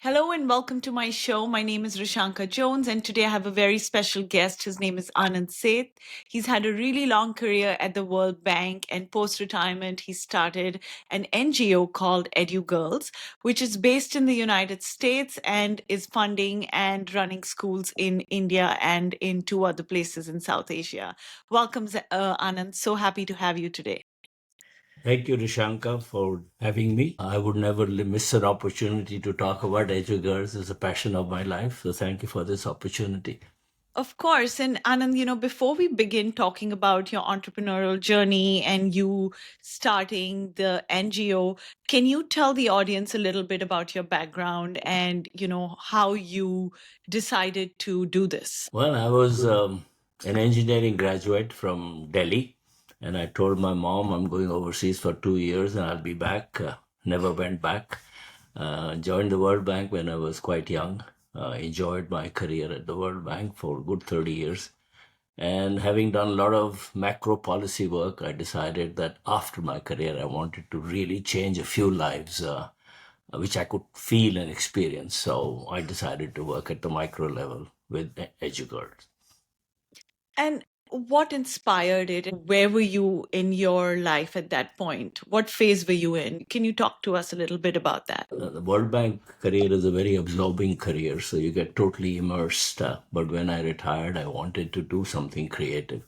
Hello and welcome to my show. My name is Rishanka Jones, and today I have a very special guest. His name is Anand Seth. He's had a really long career at the World Bank, and post retirement, he started an NGO called EDU-Girls, which is based in the United States and is funding and running schools in India and in two other places in South Asia. Welcome, Anand. So happy to have you today. Thank you, Rishanka, for having me. I would never miss an opportunity to talk about EDU-Girls. It's a passion of my life. So thank you for this opportunity. Of course. And Anand, before we begin talking about your entrepreneurial journey and you starting the NGO, can you tell the audience a little bit about your background and, how you decided to do this? Well, I was an engineering graduate from Delhi, and I told my mom I'm going overseas for 2 years and I'll be back. Never went back. Joined the World Bank when I was quite young. Enjoyed my career at the World Bank for a good 30 years. And having done a lot of macro policy work, I decided that after my career, I wanted to really change a few lives, which I could feel and experience. So I decided to work at the micro level with EDU-Girls. And what inspired it? Where were you in your life at that point? What phase were you in? Can you talk to us a little bit about that? The World Bank career is a very absorbing career, so you get totally immersed. But when I retired, I wanted to do something creative.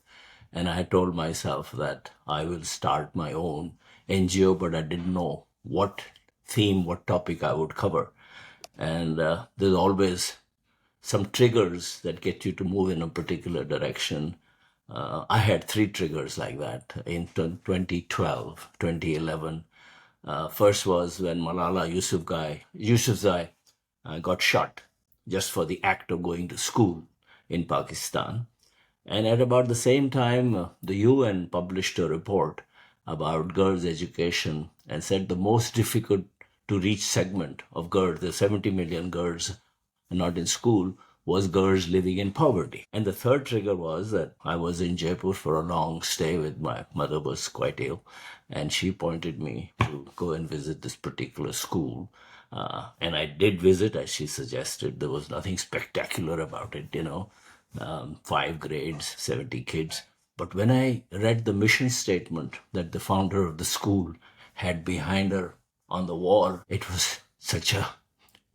And I told myself that I will start my own NGO, but I didn't know what theme, what topic I would cover. And there's always some triggers that get you to move in a particular direction. I had three triggers like that in 2012, 2011. First was when Malala Yousafzai got shot just for the act of going to school in Pakistan. And at about the same time, the UN published a report about girls' education and said the most difficult to reach segment of girls, the 70 million girls not in school, was girls living in poverty. And the third trigger was that I was in Jaipur for a long stay with my mother was quite ill, and she pointed me to go and visit this particular school. And I did visit, as she suggested. There was nothing spectacular about it, 5 grades, 70 kids. But when I read the mission statement that the founder of the school had behind her on the wall, it was such a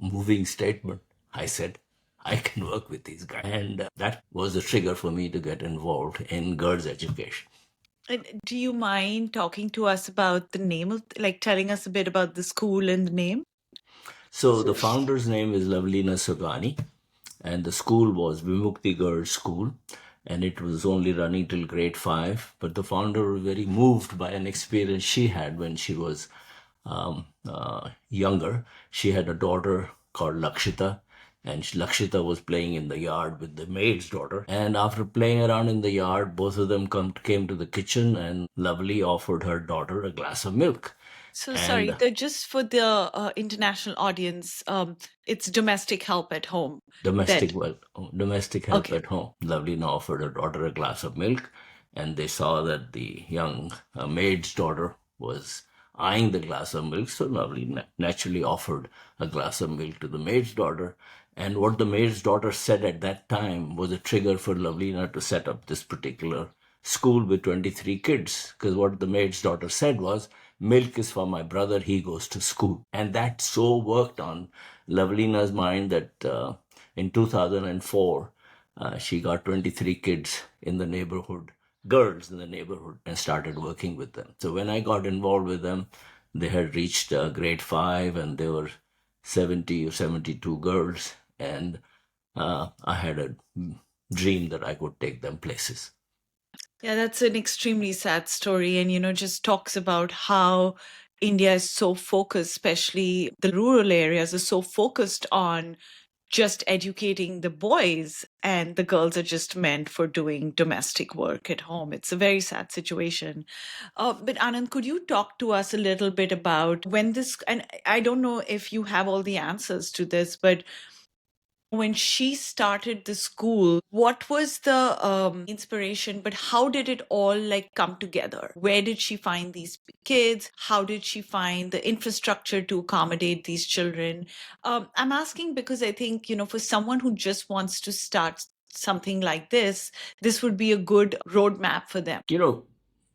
moving statement. I said, I can work with these guys. And that was the trigger for me to get involved in girls' education. And do you mind talking to us about the name of, like telling us a bit about the school and the name? So the founder's name is Lavlina Sogani, and the school was Vimukti Girls School, and it was only running till grade 5. But the founder was very moved by an experience she had when she was younger. She had a daughter called Lakshita, and Lakshita was playing in the yard with the maid's daughter. And after playing around in the yard, both of them came to the kitchen, and Lovely offered her daughter a glass of milk. So sorry, And just for the international audience, it's domestic help at home. domestic That well, domestic help okay. at home. Lovely now offered her daughter a glass of milk, and they saw that the young maid's daughter was eyeing the glass of milk. So Lovely naturally offered a glass of milk to the maid's daughter. And what the maid's daughter said at that time was a trigger for Lovelina to set up this particular school with 23 kids. Because what the maid's daughter said was, milk is for my brother, he goes to school. And that so worked on Lovelina's mind that in 2004, she got 23 kids in the neighborhood, girls in the neighborhood, and started working with them. So when I got involved with them, they had reached grade 5 and there were 70 or 72 girls. And I had a dream that I could take them places. Yeah, that's an extremely sad story, and just talks about how India is so focused, especially the rural areas, are so focused on just educating the boys, and the girls are just meant for doing domestic work at home. It's a very sad situation. But Anand, could you talk to us a little bit about when this, and I don't know if you have all the answers to this, but when she started the school, what was the inspiration, but how did it all like come together? Where did she find these kids? How did she find the infrastructure to accommodate these children? I'm asking because I think, for someone who just wants to start something like this would be a good roadmap for them.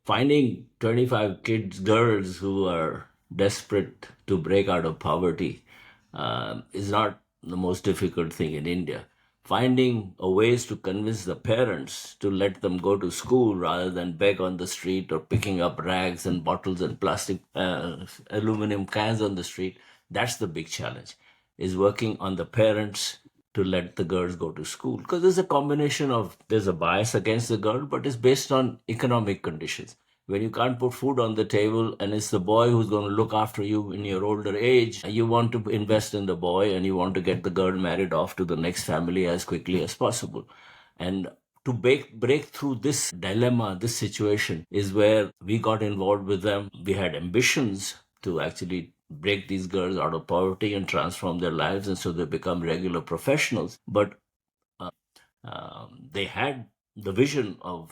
Finding 25 kids, girls who are desperate to break out of poverty is not the most difficult thing in India. Finding a ways to convince the parents to let them go to school rather than beg on the street or picking up rags and bottles and plastic aluminum cans on the street, that's the big challenge, is working on the parents to let the girls go to school, because there's a combination of, there's a bias against the girl, but it's based on economic conditions. When you can't put food on the table and it's the boy who's going to look after you in your older age, you want to invest in the boy and you want to get the girl married off to the next family as quickly as possible. And to break through this dilemma, this situation, is where we got involved with them. We had ambitions to actually break these girls out of poverty and transform their lives, and so they become regular professionals. But they had the vision of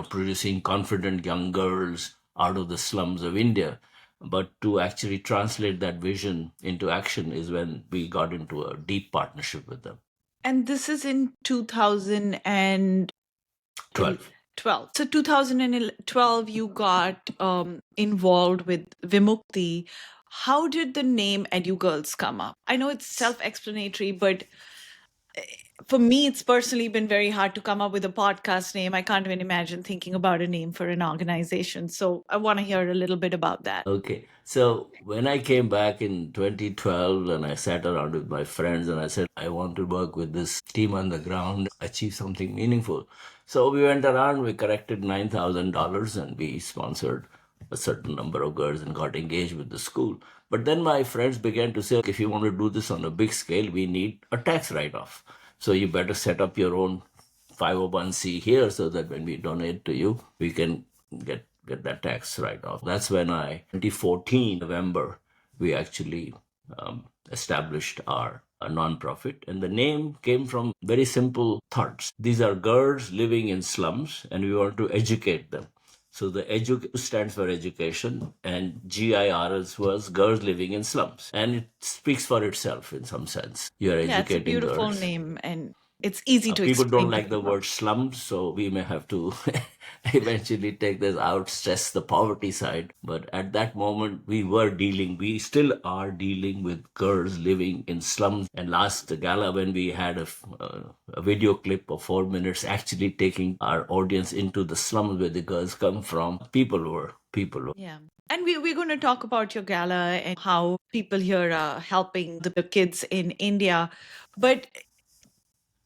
producing confident young girls out of the slums of India. But to actually translate that vision into action is when we got into a deep partnership with them. And this is in 2012. 12. So 2012, you got involved with Vimukti. How did the name EDU-Girls come up? I know it's self-explanatory, but for me, it's personally been very hard to come up with a podcast name. I can't even imagine thinking about a name for an organization. So I want to hear a little bit about that. Okay. So when I came back in 2012 and I sat around with my friends and I said, I want to work with this team on the ground, achieve something meaningful. So we went around, we collected $9,000 and we sponsored a certain number of girls and got engaged with the school. But then my friends began to say, if you want to do this on a big scale, we need a tax write-off. So you better set up your own 501c here so that when we donate to you, we can get that tax write-off. That's when 2014 November, we actually established our non-profit, and the name came from very simple thoughts. These are girls living in slums, and we want to educate them. So the edu stands for education, and GIRS was girls living in slums, and it speaks for itself in some sense. You are Yeah, it's a educating beautiful girls. name and it's easy to People don't explain to like the people. word slums, so we may have to eventually take this out, stress the poverty side. But at that moment, we still are dealing with girls living in slums. And last gala, when we had a video clip of 4 minutes, actually taking our audience into the slums where the girls come from, people were. Yeah. And we're going to talk about your gala and how people here are helping the kids in India. But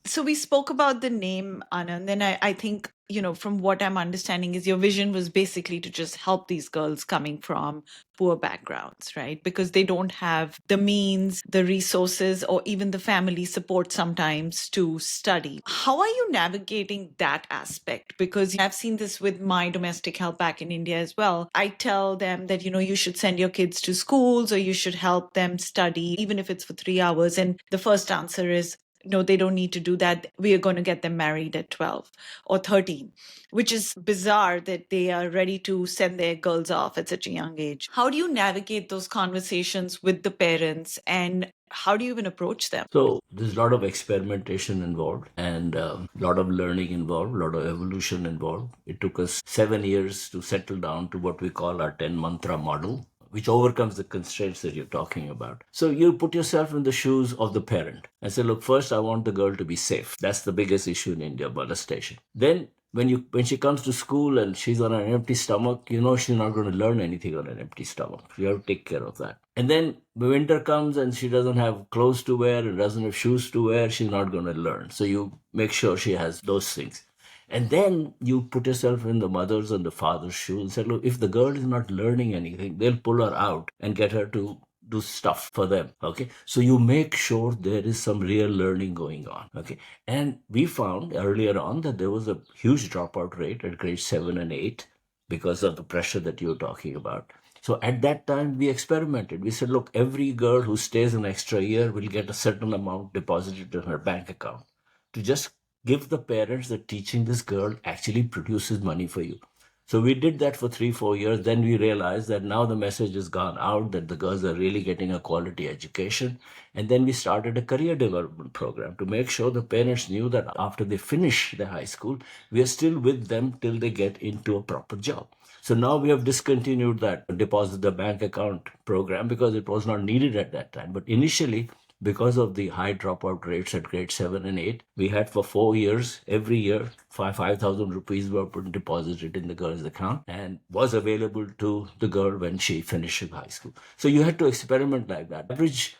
so we spoke about the name, Anand, and I think, from what I'm understanding is your vision was basically to just help these girls coming from poor backgrounds, right? Because they don't have the means, the resources, or even the family support sometimes to study. How are you navigating that aspect? Because I've seen this with my domestic help back in India as well. I tell them that, you should send your kids to schools or you should help them study, even if it's for 3 hours. And the first answer is, no, they don't need to do that. We are going to get them married at 12 or 13, which is bizarre that they are ready to send their girls off at such a young age. How do you navigate those conversations with the parents and how do you even approach them? So there's a lot of experimentation involved and a lot of learning involved, a lot of evolution involved. It took us 7 years to settle down to what we call our 10 mantra model, which overcomes the constraints that you're talking about. So you put yourself in the shoes of the parent and say, look, first I want the girl to be safe. That's the biggest issue in India, molestation. Then when she comes to school and she's on an empty stomach, she's not going to learn anything on an empty stomach. You have to take care of that. And then the winter comes and she doesn't have clothes to wear and doesn't have shoes to wear, she's not going to learn. So you make sure she has those things. And then you put yourself in the mother's and the father's shoes and say, look, if the girl is not learning anything, they'll pull her out and get her to do stuff for them. Okay. So you make sure there is some real learning going on. Okay. And we found earlier on that there was a huge dropout rate at grade 7 and 8 because of the pressure that you're talking about. So at that time, we experimented. We said, look, every girl who stays an extra year will get a certain amount deposited in her bank account to just give the parents that teaching this girl actually produces money for you. So we did that for 3, 4 years. Then we realized that now the message has gone out that the girls are really getting a quality education. And then we started a career development program to make sure the parents knew that after they finish the high school, we are still with them till they get into a proper job. So now we have discontinued that deposit the bank account program because it was not needed at that time. But initially, because of the high dropout rates at grade 7 and 8, we had for 4 years, every year, 5,000 rupees were deposited in the girl's account and was available to the girl when she finished high school. So you had to experiment like that. Average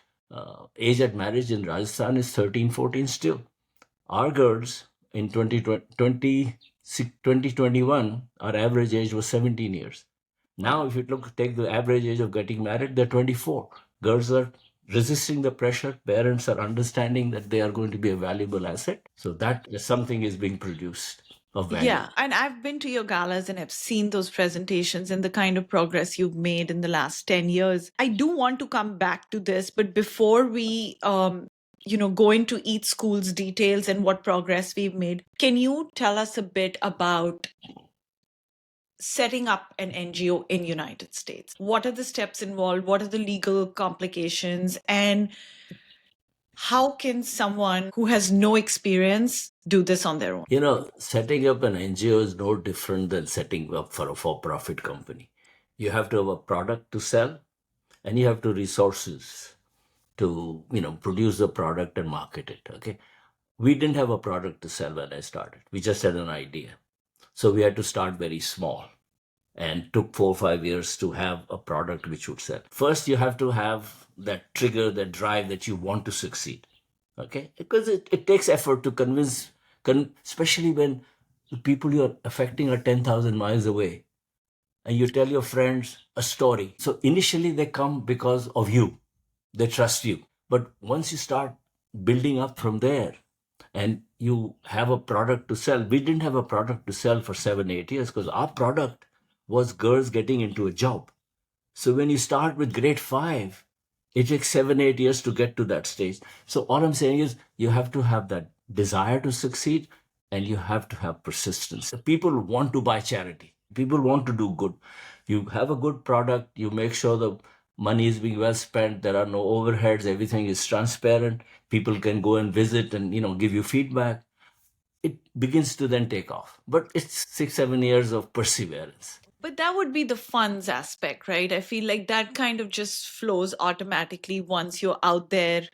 age at marriage in Rajasthan is 13, 14 still. Our girls in 2021, our average age was 17 years. Now, if you take the average age of getting married, they're 24. Girls are resisting the pressure. Parents are understanding that they are going to be a valuable asset. So that something is being produced of value. Yeah, and I've been to your galas and I've seen those presentations and the kind of progress you've made in the last 10 years. I do want to come back to this, but before we go into each school's details and what progress we've made, can you tell us a bit about setting up an NGO in United States? What are the steps involved? What are the legal complications? And how can someone who has no experience do this on their own? Setting up an NGO is no different than setting up for a for-profit company. You have to have a product to sell and you have to resources to, produce the product and market it. Okay. We didn't have a product to sell when I started. We just had an idea. So we had to start very small and took 4 or 5 years to have a product which would sell. First, you have to have that trigger, that drive that you want to succeed. Okay? Because it takes effort to convince, especially when the people you're affecting are 10,000 miles away and you tell your friends a story. So initially they come because of you, they trust you. But once you start building up from there, and you have a product to sell. We didn't have a product to sell for 7, 8 years because our product was girls getting into a job. So when you start with grade 5, it takes 7, 8 years to get to that stage. So all I'm saying is you have to have that desire to succeed and you have to have persistence. People want to buy charity. People want to do good. You have a good product, you make sure the money is being well spent, there are no overheads, everything is transparent, people can go and visit and give you feedback. It begins to then take off. But it's 6, 7 years of perseverance. But that would be the funds aspect, right? I feel like that kind of just flows automatically once you're out there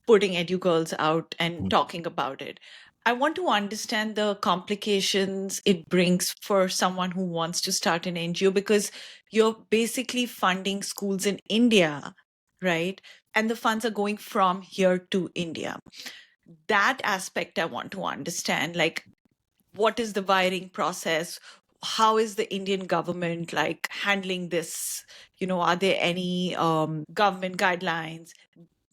putting EDU-Girls out and talking about it. I want to understand the complications it brings for someone who wants to start an NGO because you're basically funding schools in India, right? And the funds are going from here to India. That aspect I want to understand. Like, what is the wiring process? How is the Indian government like handling this? Are there any government guidelines?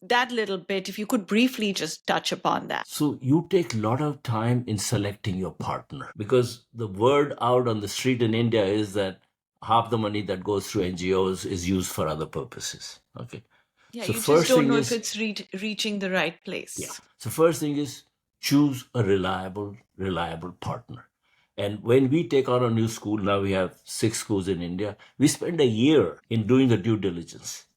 That little bit, if you could briefly just touch upon that. So you take a lot of time in selecting your partner because the word out on the street in India is that half the money that goes through NGOs is used for other purposes. Okay. Yeah, So you just first don't thing know if is, it's reaching the right yeah. place. So first thing is choose a reliable partner. And when we take on a new school, now we have 6 schools in India, we spend a year in doing the due diligence.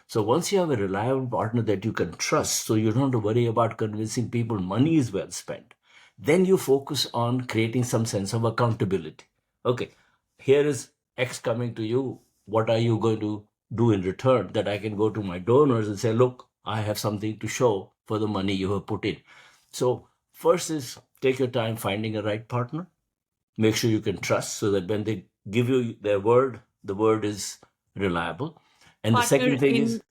So once you have a reliable partner that you can trust, so you don't have to worry about convincing people money is well spent, then you focus on creating some sense of accountability. Okay, here is X coming to you. What are you going to do in return that I can go to my donors and say, look, I have something to show for the money you have put in. So first is take your time finding a right partner. Make sure you can trust so that when they give you their word, the word is reliable. And the Partner second thing is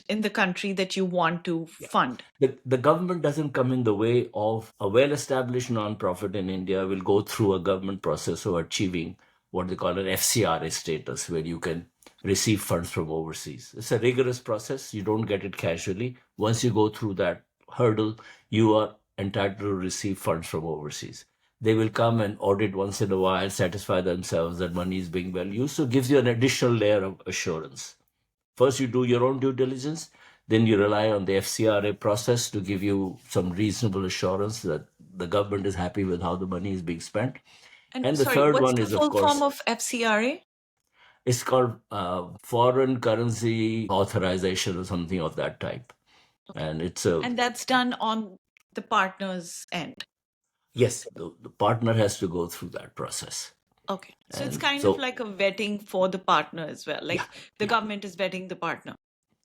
in the country that you want to fund. the government doesn't come in the way of a well-established non-profit in India will go through a government process of achieving what they call an FCRA status, where you can receive funds from overseas. It's a rigorous process. You don't get it casually. Once you go through that hurdle, you are entitled to receive funds from overseas. They will come and audit once in a while, satisfy themselves that money is being well used. So it gives you an additional layer of assurance. First, you do your own due diligence, then you rely on the FCRA process to give you some reasonable assurance that the government is happy with how the money is being spent. And And the sorry, third what's one the is, of full form course, of FCRA? it's called foreign currency authorization or something of that type. Okay. And it's a, And that's done on the partner's end. yes, the partner has to go through that process. Okay. So it's And kind of so, like a vetting for the partner as well. yeah, Like the yeah. government is vetting the partner.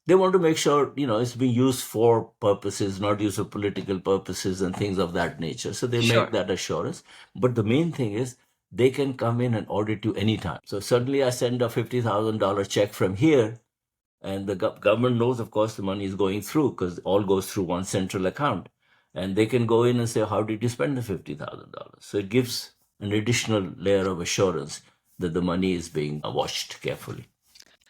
They want to make sure, it's being used for purposes, not used for political purposes and things of that nature. So they make Sure. that assurance. But the main thing is they can come in and audit you anytime. So suddenly I send a $50,000 check from here, and the government knows, of course, the money is going through because it all goes through one central account. And they can go in and say, how did you spend the $50,000? So it gives an additional layer of assurance that the money is being watched carefully.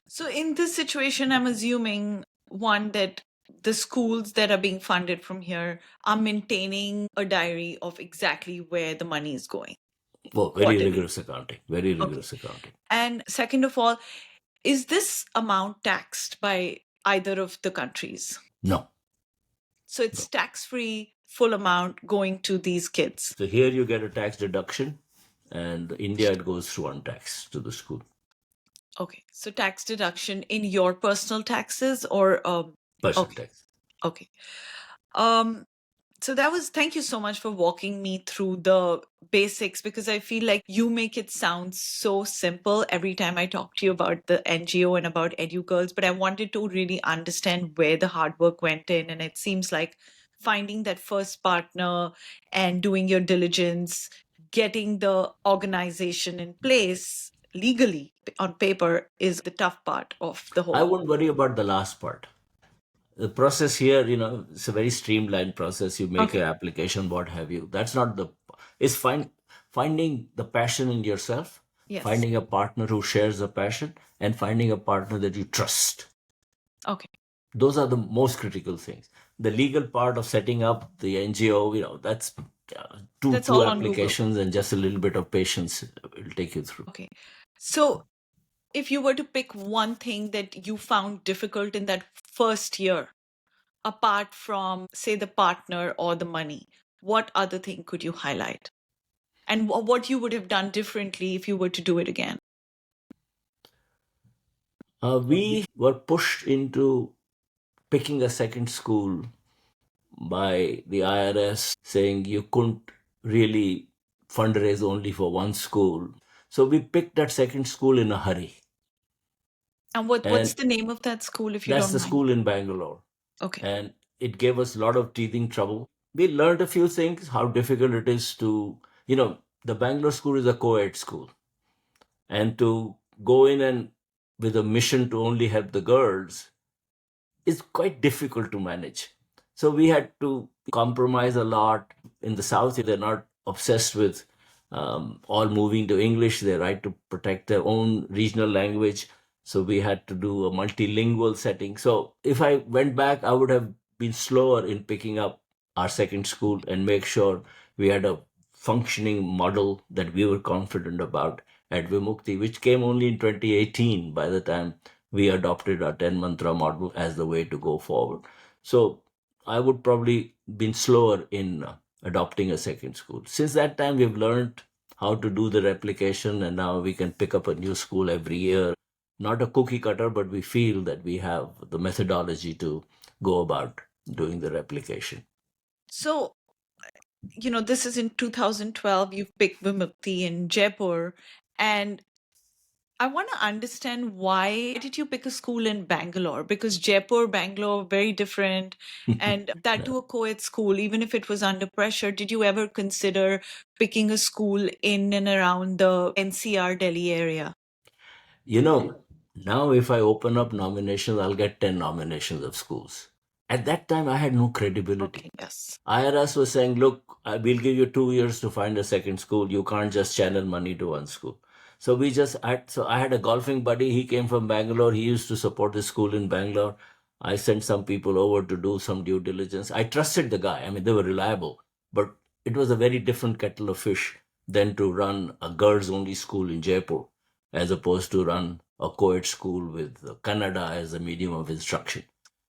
So in this situation, I'm assuming one that the schools that are being funded from here are maintaining a diary of exactly where the money is going. Well, very Quarterly. rigorous accounting, very Okay. rigorous accounting. And second of all, is this amount taxed by either of the countries? No, So it's no. tax free, full amount going to these kids. So here you get a tax deduction, and India it goes through untaxed to the school. Okay. So tax deduction in your personal taxes or Personal okay. tax. Okay. Um so that was, thank you so much for walking me through the basics, because I feel like you make it sound so simple every time I talk to you about the NGO and about EDU-Girls, but I wanted to really understand where the hard work went in. And it seems like finding that first partner and doing your diligence, getting the organization in place legally on paper is the tough part of the I whole. won't worry about the last part. The process here, it's a very streamlined process. You make your Okay. application, what have you. That's not the. It's finding the passion in yourself, Yes. finding a partner who shares the passion, and finding a partner that you trust. Okay. Those are the most critical things. The legal part of setting up the NGO, that's two That's two all on Google. applications and just a little bit of patience will take you through. Okay. So if you were to pick one thing that you found difficult in that first year, apart from, say, the partner or the money, what other thing could you highlight? And what you would have done differently if you were to do it again? We were pushed into picking a second school by the IRS, saying you couldn't really fundraise only for one school. So we picked that second school in a hurry. And what's And the name of that school, if you that's don't the mind? school in Bangalore. Okay. And it gave us a lot of teething trouble. We learned a few things, how difficult it is to, the Bangalore school is a co-ed school. And to go in and with a mission to only help the girls is quite difficult to manage. So we had to compromise a lot. In the South, they're not obsessed with all moving to English. They like to protect their own regional language. So we had to do a multilingual setting. So if I went back, I would have been slower in picking up our second school and make sure we had a functioning model that we were confident about at Vimukti, which came only in 2018 by the time we adopted our 10 mantra model as the way to go forward. So I would probably been slower in adopting a second school. Since that time, we've learned how to do the replication, and now we can pick up a new school every year. Not a cookie cutter, but we feel that we have the methodology to go about doing the replication. So, this is in 2012. You've picked Vimukti in Jaipur. And I want to understand, why did you pick a school in Bangalore? Because Jaipur, Bangalore, very different. And that to a co-ed school, even if it was under pressure, did you ever consider picking a school in and around the NCR Delhi area? You know, now if I open up nominations, I'll get 10 nominations of schools. At that time, I had no credibility. Okay, yes. IRS was saying, look, we'll give you 2 years to find a second school. You can't just channel money to one school. So I had a golfing buddy. He came from Bangalore. He used to support the school in Bangalore. I sent some people over to do some due diligence. I trusted the guy. I mean, they were reliable, but it was a very different kettle of fish than to run a girls only school in Jaipur, as opposed to run a co-ed school with Kannada as a medium of instruction.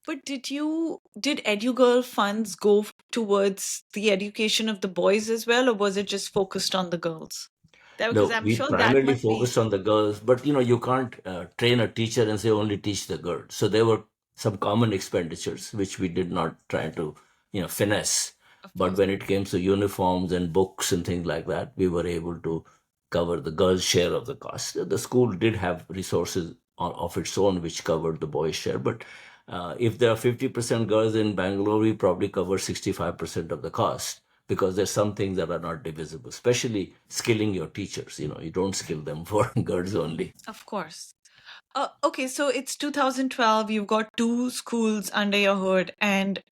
But did EduGirl funds go towards the education of the boys as well, or was it just focused on the girls? Because No, I'm we sure that primarily must be, focused on the girls, but you can't train a teacher and say only teach the girls. So there were some common expenditures which we did not try to finesse. of But course. when it came to uniforms and books and things like that, we were able to cover the girls' share of the cost. The school did have resources of its own which covered the boys' share, but if there are 50% girls in Bangalore, we probably cover 65% of the cost, because there's some things that are not divisible, especially skilling your teachers. You don't skill them for girls only. Of course. Okay, so it's 2012. You've got two schools under your hood, and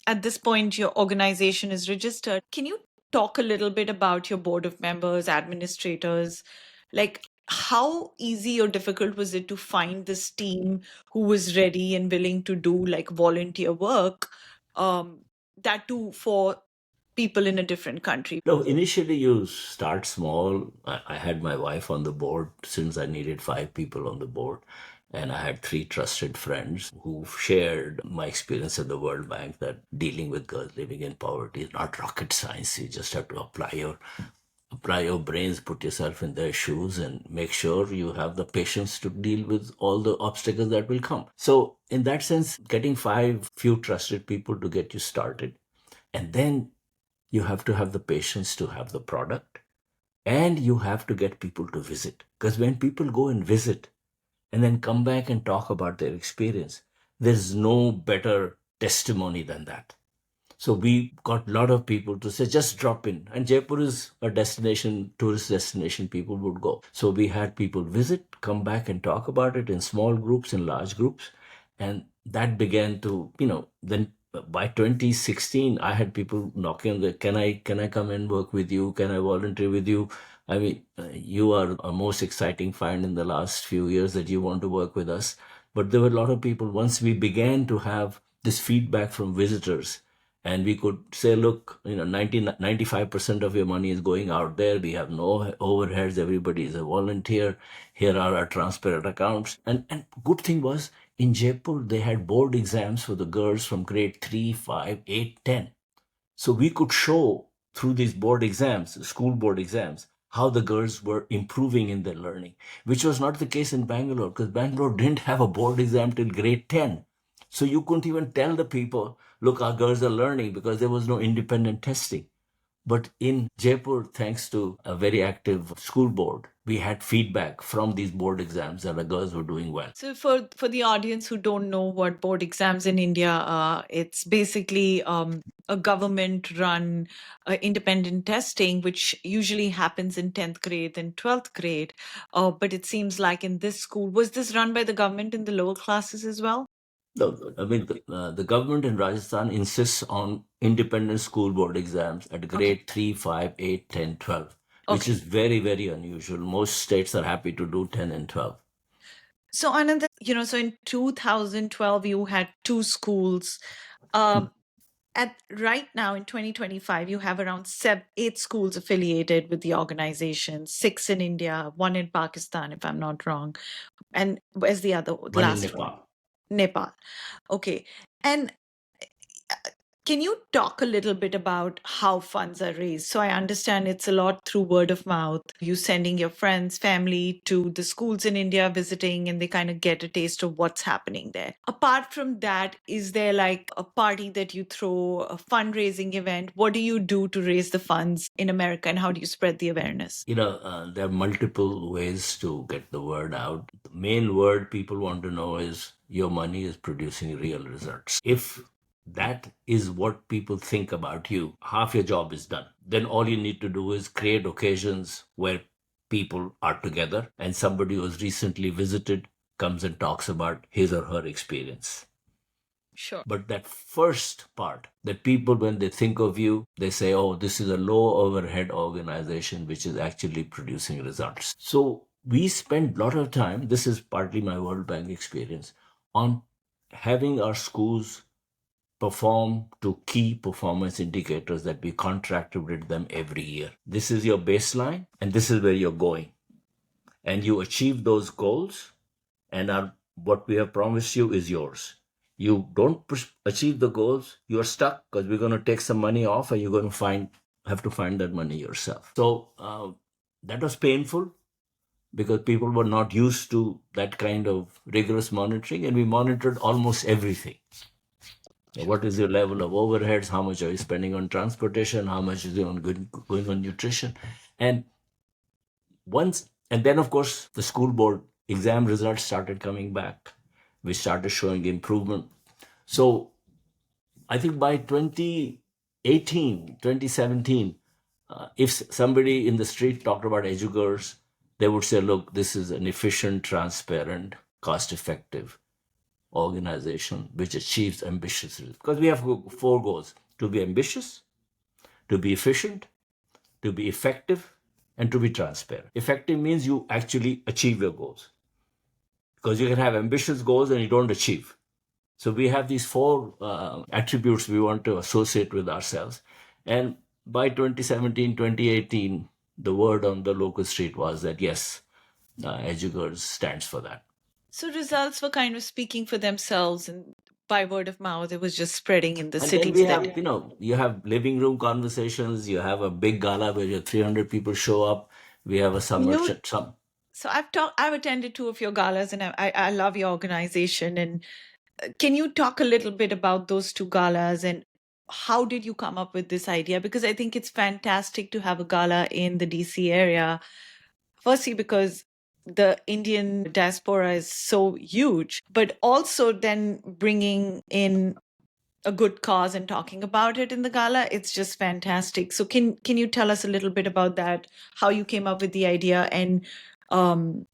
at this point, your organization is registered. Can you talk a little bit about your board of members, administrators? Like, how easy or difficult was it to find this team who was ready and willing to do like volunteer work? Um, that too for people in a different country. No, initially you start small. I had my wife on the board since I needed 5 people on the board. And I had 3 trusted friends who shared my experience at the World Bank, that dealing with girls living in poverty is not rocket science. You just have to apply your brains, put yourself in their shoes, and make sure you have the patience to deal with all the obstacles that will come. So, in that sense, getting 5 few trusted people to get you started, and then you have to have the patience to have the product, and you have to get people to visit. Because when people go and visit and then come back and talk about their experience, there's no better testimony than that. So we got a lot of people to say, just drop in. And Jaipur is a destination, tourist destination, people would go. So we had people visit, come back and talk about it in small groups, in large groups. And that began to, then by 2016, I had people knocking on the, can I come and work with you? Can I volunteer with you? I mean, you are a most exciting find in the last few years that you want to work with us. But there were a lot of people, once we began to have this feedback from visitors, and we could say, look, 95% of your money is going out there. We have no overheads. Everybody is a volunteer. Here are our transparent accounts. And good thing was, in Jaipur, they had board exams for the girls from grade 3, 5, 8, 10. So we could show through these board exams, school board exams, how the girls were improving in their learning, which was not the case in Bangalore, because Bangalore didn't have a board exam till grade 10. So you couldn't even tell the people, look, our girls are learning, because there was no independent testing. But in Jaipur, thanks to a very active school board, we had feedback from these board exams that the girls were doing well. So for the audience who don't know what board exams in India are, it's basically a government-run independent testing, which usually happens in 10th grade and 12th grade. But it seems like in this school, was this run by the government in the lower classes as well? No, I mean, the government in Rajasthan insists on independent school board exams at Okay. grade 3, 5, 8, 10, 12, which Okay. is very, very unusual. Most states are happy to do 10 and 12. So Anand, so in 2012 you had two schools. Um, at right now in 2025 you have around 8 schools affiliated with the organization, 6 in India, 1 in Pakistan if I'm not wrong, and where's the One in last one? Nepal. Nepal. Okay. And can you talk a little bit about how funds are raised? So I understand it's a lot through word of mouth, you sending your friends, family to the schools in India visiting, and they kind of get a taste of what's happening there. Apart from that, is there like a party that you throw, a fundraising event? What do you do to raise the funds in America, and how do you spread the awareness? There are multiple ways to get the word out. The main word people want to know is your money is producing real results. If that is what people think about you, half your job is done. Then all you need to do is create occasions where people are together and somebody who has recently visited comes and talks about his or her experience. Sure. But that first part, that people, when they think of you, they say, oh, this is a low overhead organization which is actually producing results. So we spend a lot of time, this is partly my World Bank experience, on having our schools perform to key performance indicators that we contracted with them every year. This is your baseline, and this is where you're going. And you achieve those goals, and what we have promised you is yours. You don't achieve the goals, you're stuck because we're going to take some money off, and you're going to have to find that money yourself. So that was painful because people were not used to that kind of rigorous monitoring, and we monitored almost everything. What is your level of overheads? How much are you spending on transportation? How much is going on nutrition? And and then of course the school board exam results started coming back. We started showing improvement. So I think by 2018, 2017, if somebody in the street talked about EDU-Girls, they would say, look, this is an efficient, transparent, cost-effective organization which achieves ambitious results. Because we have 4 goals: to be ambitious, to be efficient, to be effective, and to be transparent. Effective means you actually achieve your goals. Because you can have ambitious goals and you don't achieve. So we have these 4 attributes we want to associate with ourselves. And by 2017, 2018, the word on the local street was that, yes, EDU-Girls stands for that. So results were kind of speaking for themselves, and by word of mouth, it was just spreading in the And then cities we that. have, you have living room conversations. You have a big gala where your 300 people show up. We have a You summer, know, so I've attended 2 of your galas, and I love your organization. And can you talk a little bit about those 2 galas, and how did you come up with this idea? Because I think it's fantastic to have a gala in the DC area. Firstly, because the Indian diaspora is so huge, but also then bringing in a good cause and talking about it in the gala, it's just fantastic. So can you tell us a little bit about that, how you came up with the idea, and um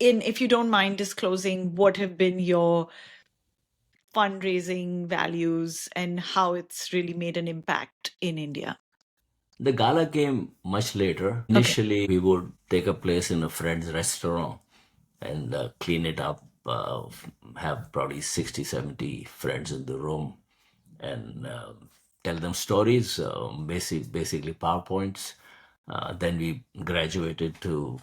in if you don't mind disclosing, what have been your fundraising values and how it's really made an impact in India? the gala came much later. Okay. Initially, we would take a place in a friend's restaurant and clean it up, have probably 60, 70 friends in the room, and tell them stories, basically PowerPoints. Then we graduated to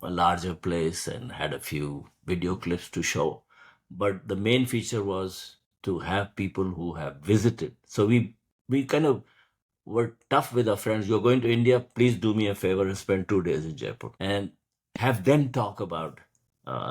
a larger place and had a few video clips to show. But the main feature was to have people who have visited. So we kind of were tough with our friends. You're going to India, please do me a favor and spend 2 days in Jaipur. And have them talk about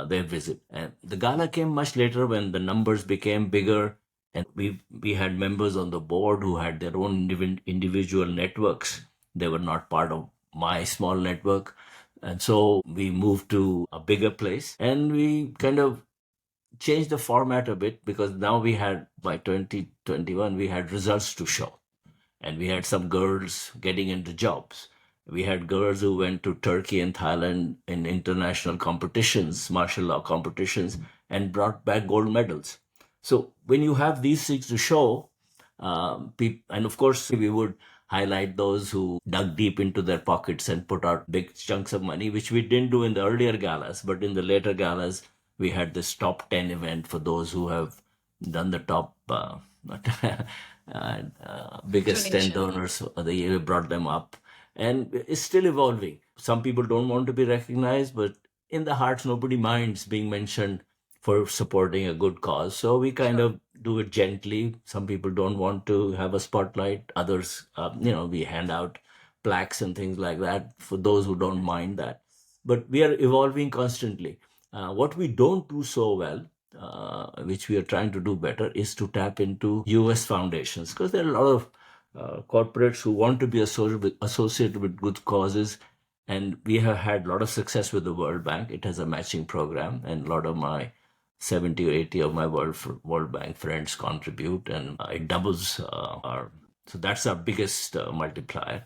their visit. And the gala came much later when the numbers became bigger, and we had members on the board who had their own individual networks. They were not part of my small network. And so we moved to a bigger place, and we kind of changed the format a bit because now we had, by 2021, we had results to show, and we had some girls getting into jobs. We had girls who went to Turkey and Thailand in international competitions, martial law competitions, and brought back gold medals. So when you have these things to show, and of course we would highlight those who dug deep into their pockets and put out big chunks of money, which we didn't do in the earlier galas, but in the later galas we had this top 10 event for those who have done the top biggest 10 donors of the year. We brought them up, and it's still evolving. Some people don't want to be recognized, but in the hearts nobody minds being mentioned for supporting a good cause. So we kind of do it gently. Some people don't want to have a spotlight. Others, we hand out plaques and things like that for those who don't mind that. But we are evolving constantly. What we don't do so well, which we are trying to do better, is to tap into US foundations, because there are a lot of corporates who want to be associated with good causes. And we have had a lot of success with the World Bank. It has a matching program, and a lot of my 70 or 80 of my World Bank friends contribute, and it doubles our. So that's our biggest multiplier.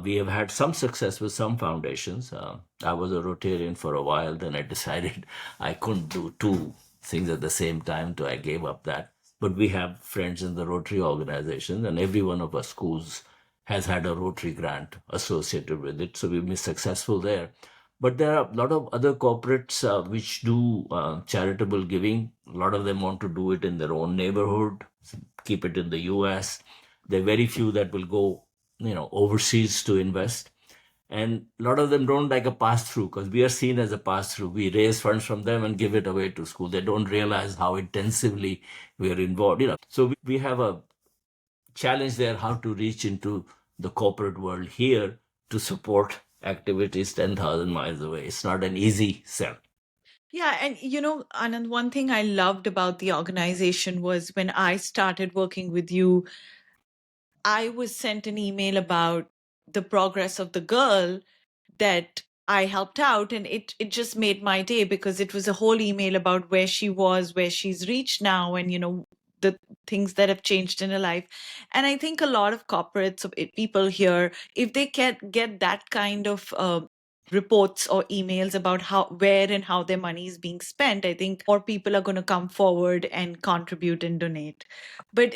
We have had some success with some foundations. I was a Rotarian for a while, then I decided I couldn't do 2 things at the same time, so I gave up that. But we have friends in the Rotary organizations, and every one of our schools has had a Rotary grant associated with it. So we've been successful there. But there are a lot of other corporates which do charitable giving. A lot of them want to do it in their own neighborhood. keep it in the US. There are very few that will go, overseas to invest. And a lot of them don't like a pass through because we are seen as a pass through. We raise funds from them and give it away to school. They don't realize how intensively we are involved. So we have a challenge there how to reach into the corporate world here to support activities 10,000 miles away. It's not an easy sell. Yeah, and Anand, one thing I loved about the organization was when I started working with you, I was sent an email about the progress of the girl that I helped out, and it just made my day because it was a whole email about where she was, where she's reached now, and the things that have changed in her life. And I think a lot of corporates, people here, if they get that kind of reports or emails about how, where and how their money is being spent, I think more people are going to come forward and contribute and donate. But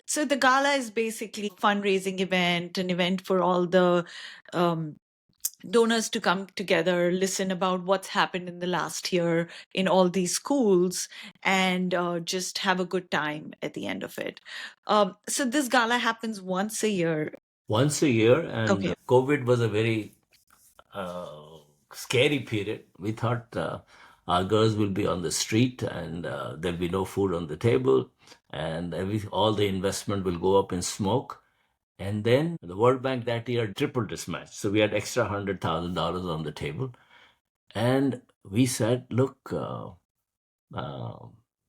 so the gala is basically fundraising event, an event for all the um, donors to come together, listen about what's happened in the last year in all these schools, and just have a good time at the end of it. So this gala happens once a year. Once a year, and Okay. COVID was a very scary period. We thought our girls will be on the street and there'll be no food on the table, and all the investment will go up in smoke. And then the World Bank that year tripled its match. So we had extra $100,000 on the table. And we said, look, uh,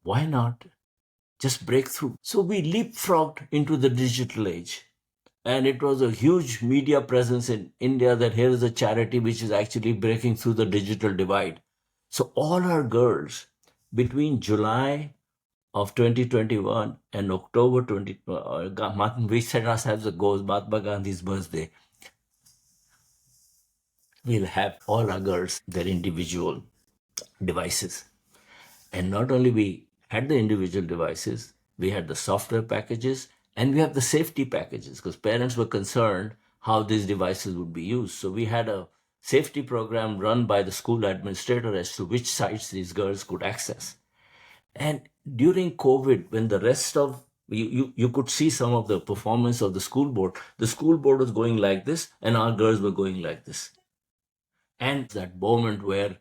why not just break through? So we leapfrogged into the digital age. And it was a huge media presence in India that here is a charity which is actually breaking through the digital divide. So all our girls between July of 2021 and October 20, we set ourselves a goal, Mahatma Gandhi's birthday. We'll have all our girls their individual devices. And not only we had the individual devices, we had the software packages and we have the safety packages because parents were concerned how these devices would be used. So we had a safety program run by the school administrator as to which sites these girls could access. And during COVID, when the rest of you could see some of the performance of the school board was going like this, and our girls were going like this. And that moment where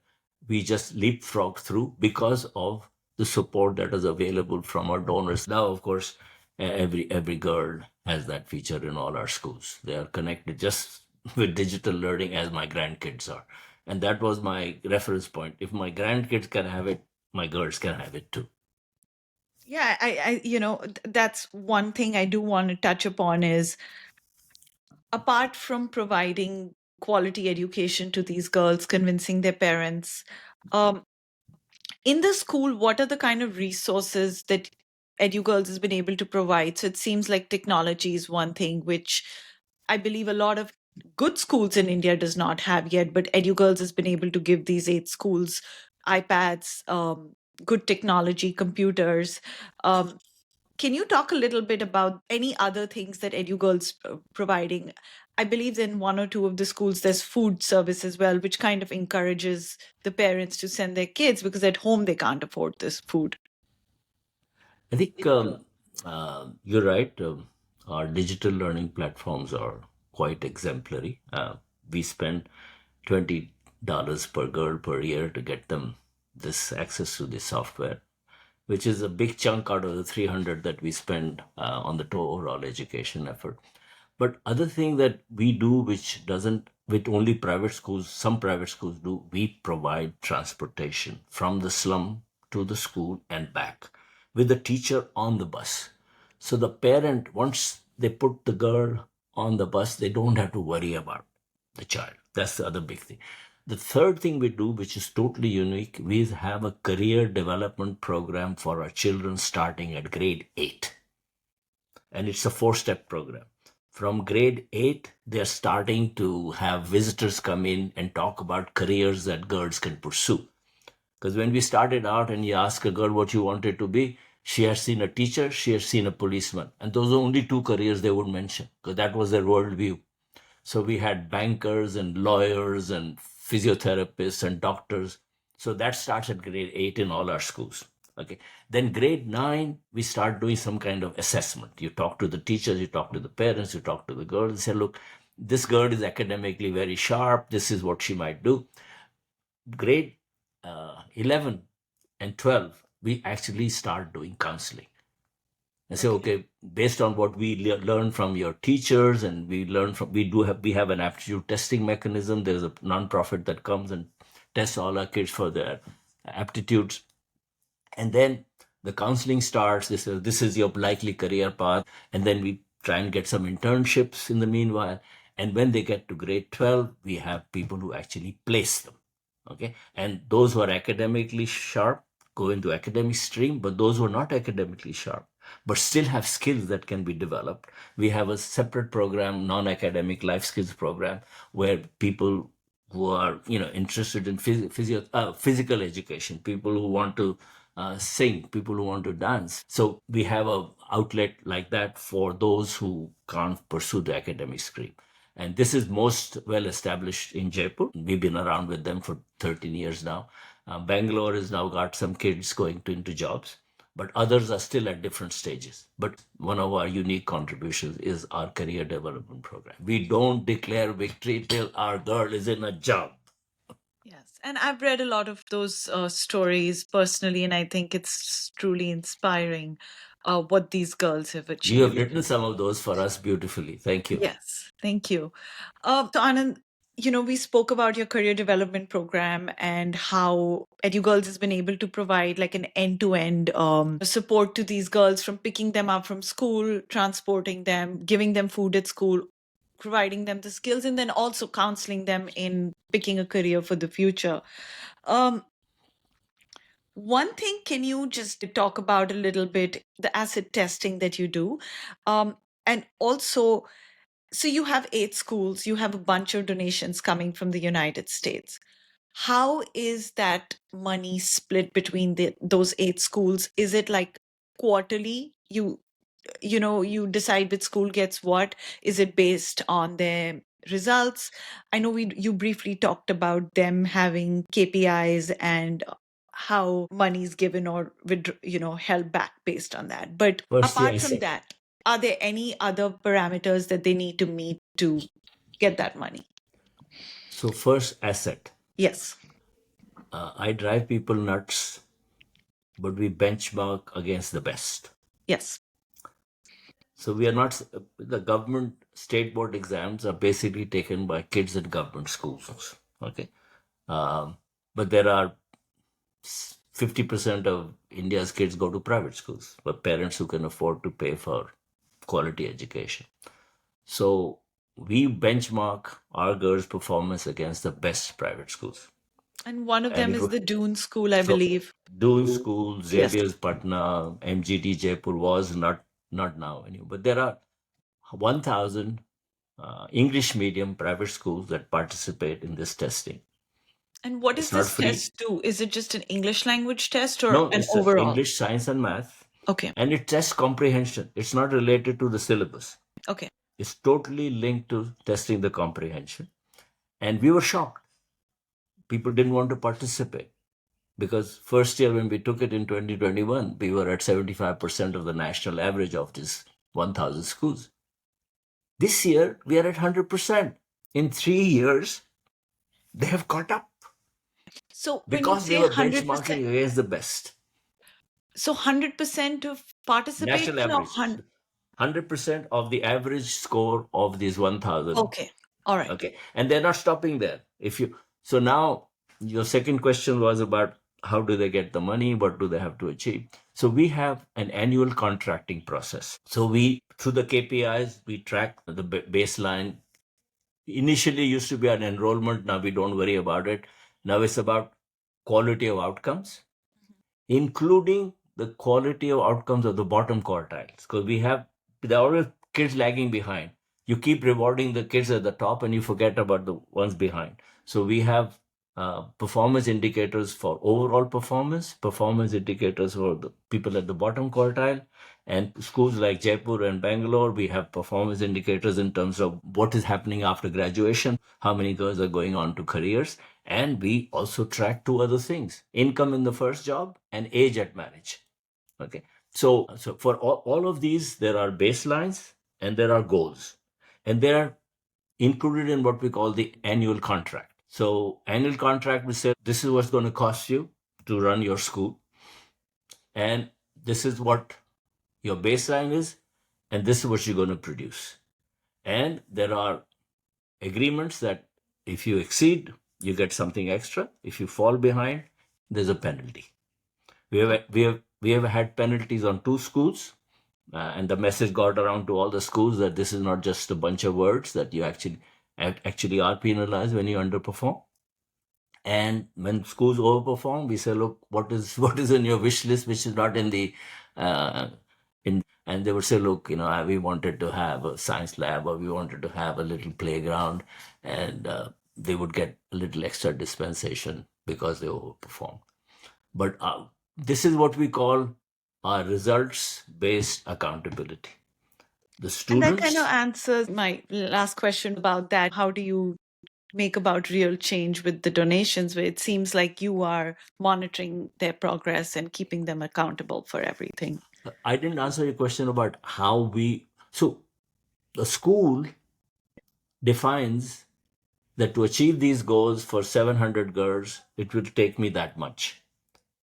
we just leapfrogged through because of the support that is available from our donors. Now, of course, every girl has that feature in all our schools. They are connected just with digital learning as my grandkids are. And that was my reference point. If my grandkids can have it, my girls can have it too. Yeah, that's one thing I do want to touch upon is, apart from providing quality education to these girls, convincing their parents, um, in the school, what are the kind of resources that EduGirls has been able to provide? So it seems like technology is one thing, which I believe a lot of good schools in India does not have yet, but EduGirls has been able to give these 8 schools iPads, good technology, computers. Um, can you talk a little bit about any other things that EduGirls providing? I believe in one or two of the schools there's food service as well, which kind of encourages the parents to send their kids because at home they can't afford this food. I think you're right. Our digital learning platforms are quite exemplary. We spend $20 per girl per year to get them this access to this software, which is a big chunk out of the 300 that we spend on the overall education effort. But other thing that we do, which doesn't, with only private schools, some private schools do, we provide transportation from the slum to the school and back with the teacher on the bus. So the parent, once they put the girl on the bus, they don't have to worry about the child. That's the other big thing. The third thing we do, which is totally unique, we have a career development program for our children starting at grade 8. And it's a 4-step program. From grade 8, they're starting to have visitors come in and talk about careers that girls can pursue. Because when we started out and you ask a girl what you wanted to be, she has seen a teacher, she has seen a policeman. And those are only 2 careers they would mention because that was their worldview. So we had bankers and lawyers and physiotherapists and doctors. So that starts at grade 8 in all our schools. Okay. Then grade 9, we start doing some kind of assessment. You talk to the teachers, you talk to the parents, you talk to the girls, and say, look, this girl is academically very sharp. This is what she might do. Grade 11 and 12, we actually start doing counseling and say, Okay. okay, based on what we learn from your teachers, and we have an aptitude testing mechanism. There's a nonprofit that comes and tests all our kids for their aptitudes, and then the counseling starts. This is your likely career path, and then we try and get some internships in the meanwhile. And when they get to grade 12, we have people who actually place them. Okay. And those who are academically sharp go into academic stream, but those who are not academically sharp but still have skills that can be developed, we have a separate program, non-academic life skills program, where people who are interested in physical education, people who want to sing, people who want to dance. So we have a outlet like that for those who can't pursue the academic stream. And this is most well established in Jaipur. We've been around with them for 13 years now. Bangalore has now got some kids going into jobs, but others are still at different stages. But one of our unique contributions is our career development program. We don't declare victory till our girl is in a job. Yes, and I've read a lot of those stories personally, and I think it's truly inspiring what these girls have You have achieved. written some of those for us beautifully. Thank you. Yes, thank you. So Anand, we spoke about your career development program and how EduGirls has been able to provide like an end-to-end support to these girls, from picking them up from school, transporting them, giving them food at school, providing them the skills, and then also counseling them in picking a career for the future. Um, One thing, can you just talk about a little bit the asset testing that you do? And also, so you have 8 schools, you have a bunch of donations coming from the United States. How is that money split between those 8 schools? Is it like quarterly? You decide which school gets what. Is it based on their results? I know you briefly talked about them having KPIs and how money is given or held back based on that, but First, the apart from asset. that, are there any other parameters that they need to meet to get that money? So, first, asset. Yes. I drive people nuts, but we benchmark against the best. Yes. So we are not, the government state board exams are basically taken by kids in government schools. Okay. Um, but there are 50% of India's kids go to private schools, but parents who can afford to pay for quality education. So we benchmark our girls' performance against the best private schools. And one of And them it is was the Dune School, I so believe. Doon School, Yes. Xavier's Patna, MGT Jaipur was not now anymore. But there are 1,000 English medium private schools that participate in this testing. And what does It's not this free. test do? Is it just an English language test or No, an it's overall? English, science, and math. Okay. And it tests comprehension. It's not related to the syllabus. Okay. It's totally linked to testing the comprehension. And we were shocked. People didn't want to participate because first year when we took it in 2021, we were at 75% of the national average of these 1,000 schools. This year, we are at 100%. In 3 years, they have caught up So when you because they say were 100%, benchmarking against the best. so 100% of National participation or average. 100% of the average score of these 1,000. Okay. All right. Okay. And they're not stopping there. So now your second question was about how do they get the money? What do they have to achieve? So we have an annual contracting process. So through the KPIs, we track the baseline. Initially used to be an enrollment. Now we don't worry about it. Now it's about quality of outcomes, including the quality of outcomes of the bottom quartiles. Because there are always kids lagging behind. You keep rewarding the kids at the top and you forget about the ones behind. So we have performance indicators for overall performance indicators for the people at the bottom quartile. And schools like Jaipur and Bangalore, we have performance indicators in terms of what is happening after graduation, how many girls are going on to careers. And we also track two other things: income in the first job and age at marriage. Okay. So for all of these, there are baselines and there are goals. And they are included in what we call the annual contract. So annual contract will say this is what's going to cost you to run your school, and this is what your baseline is, and this is what you're going to produce. And there are agreements that if you exceed, you get something extra. If you fall behind, there's a penalty. We have had penalties on two schools, and the message got around to all the schools that this is not just a bunch of words, that you actually are penalized when you underperform. And when schools overperform, we say, look, what is what is in your wish list, which is not in the and they would say, look, we wanted to have a science lab, or we wanted to have a little playground, and they would get a little extra dispensation because they overperform. But this is what we call our results based accountability. The And that kind of students, answers my last question about that. How do you make about real change with the donations, where it seems like you are monitoring their progress and keeping them accountable for everything? I didn't answer your question about how we. So the school defines that to achieve these goals for 700 girls, it will take me that much.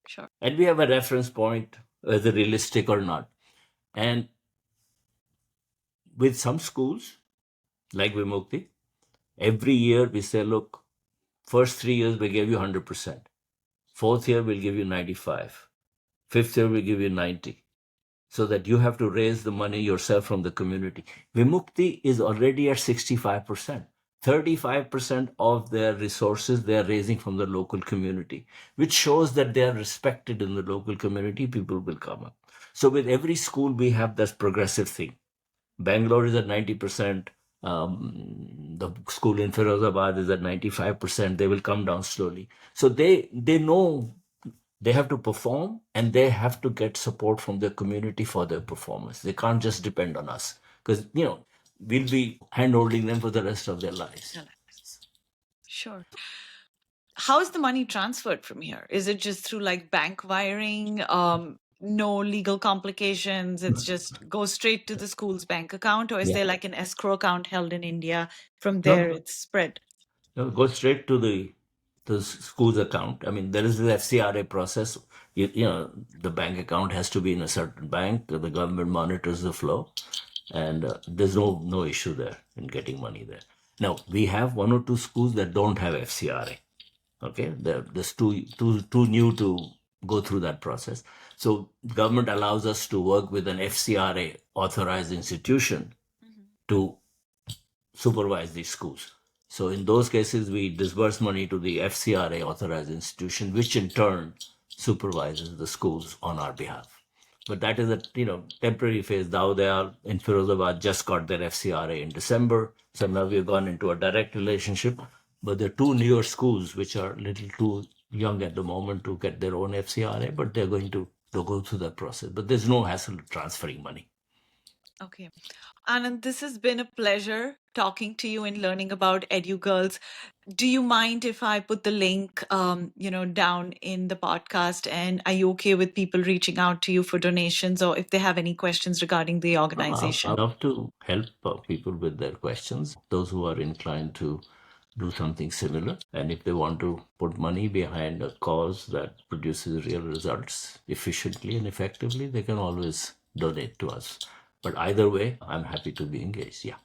Sure. And we have a reference point, whether realistic or not. And with some schools, like Vimukti, every year we say, look, first 3 years we give you 100%. Fourth year we'll give you 95. Fifth year we'll give you 90. So that you have to raise the money yourself from the community. Vimukti is already at 65%. 35% of their resources they are raising from the local community, which shows that they are respected in the local community. People will come up. So with every school, we have this progressive thing. Bangalore is at 90%. The school in Firozabad is at 95%. They will come down slowly. So they know they have to perform, and they have to get support from their community for their performance. They can't just depend on us, because we'll be hand-holding them for the rest of their lives. Sure. How is the money transferred from here? Is it just through like bank wiring? No legal complications. It's just goes straight to the school's bank account, or is Yeah. there like an escrow account held in India? From No, there, it's spread. no, go straight to the school's account. I mean, there is the FCRA process. The bank account has to be in a certain bank. The government monitors the flow, and there's no issue there in getting money there. Now we have one or two schools that don't have FCRA. Okay, they're just too new to go through that process. So government allows us to work with an FCRA authorized institution to supervise these schools. So in those cases, we disburse money to the FCRA authorized institution, which in turn supervises the schools on our behalf. But that is a temporary phase. Now they are in Firozabad, just got their FCRA in December. So now we've gone into a direct relationship. But there are two newer schools which are a little too young at the moment to get their own FCRA, but they're going to go through that process. But there's no hassle transferring money. Okay. Anand, this has been a pleasure talking to you and learning about EDU-Girls. Do you mind if I put the link, down in the podcast? And are you okay with people reaching out to you for donations, or if they have any questions regarding the I organization? love to help people with their questions, those who are inclined to do something similar. And if they want to put money behind a cause that produces real results efficiently and effectively, they can always donate to us. But either way, I'm happy to be engaged. Yeah.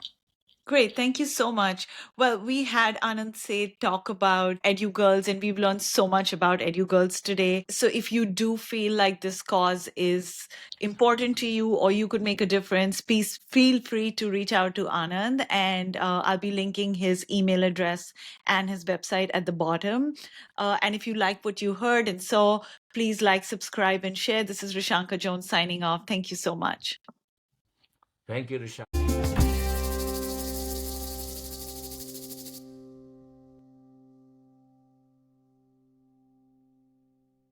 Great. Thank you so much. Well, we had Anand Seth talk about EDU-Girls, and we've learned so much about EDU-Girls today. So if you do feel like this cause is important to you, or you could make a difference, please feel free to reach out to Anand, and I'll be linking his email address and his website at the bottom. And if you like what you heard and saw, please like, subscribe, and share. This is Rishanka Jones signing off. Thank you so much. Thank you, Risha.